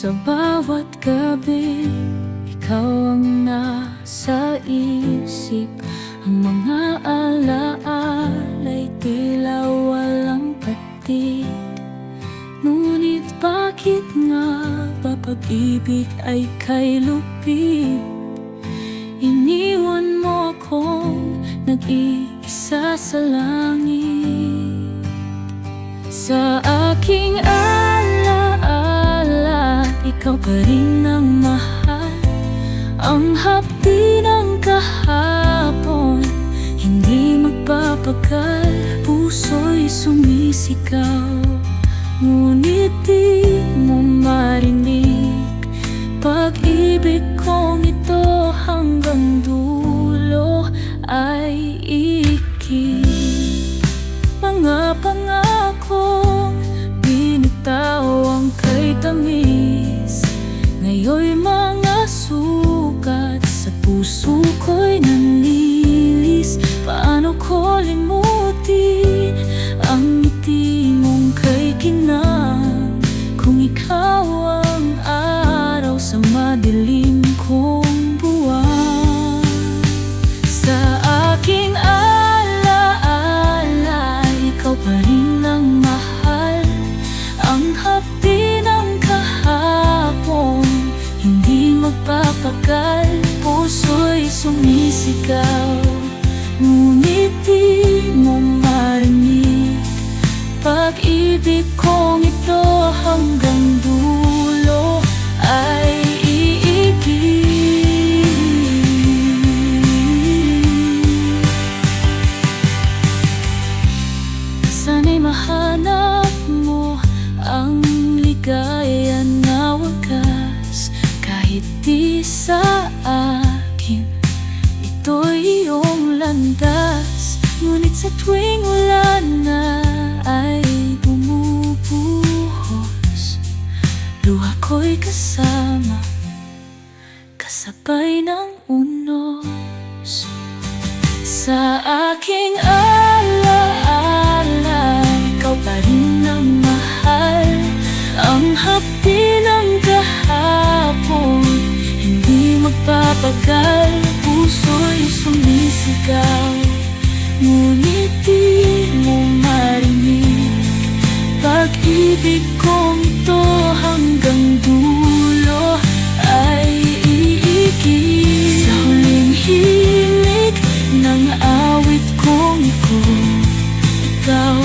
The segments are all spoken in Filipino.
Sa bawat gabi, ikaw ang nasa isip. Ang mga alaala'y tila walang patid. Ngunit bakit nga ba pag-ibig ay kay lupit? Iniwan mo akong nag-iisa sa langit. Sa aking alaala, ikaw pa rin ang mahal. Ang hapdi ng kahapon, hindi magpapagal. Puso'y sumisigaw, ngunit di mo marinig. Pag-ibig kong ito hanggang dulo ay iikot. Mga pangakong binitaw ang kay tamis, ngayon'y mga sugat sa puso ko'y nanlilis. Paano ko limutin ang ngiti mong kay kinang, kung ikaw ang araw sa madilim kong buwan? Sa aking alaala, ikaw pa rin ang mahal. Ang hapdi ng kahapon, hindi magpapagal. Puso'y sumisigaw, ngunit di mo marinig. Pag-ibig kong ito hanggang dulo ay iibig. Sana'y mahanap mo ang ligaya na wagas. Kahit di sa akin, ito'y iyong landas. Ngunit sa tuwing wala na ay bumubuhos. Luha ko'y kasama, kasabay ng unos. Sa aking alaala, ikaw pa rin ang mahal. Ang hapdi ng kahapon, hindi magpapagal. Puso'y sumisigaw, ngunit di mo marinig. Pag-ibig kong ito hanggang dulo ay iigib. Sa huling himig ng awit kong ito, ikaw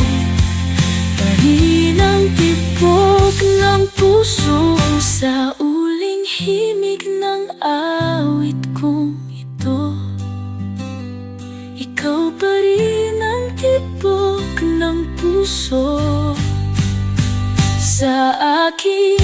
pa rin ang tibok ng puso. Sa uling himig ng awit kong ito, ikaw pa rin ang tibok ng puso. Sa akin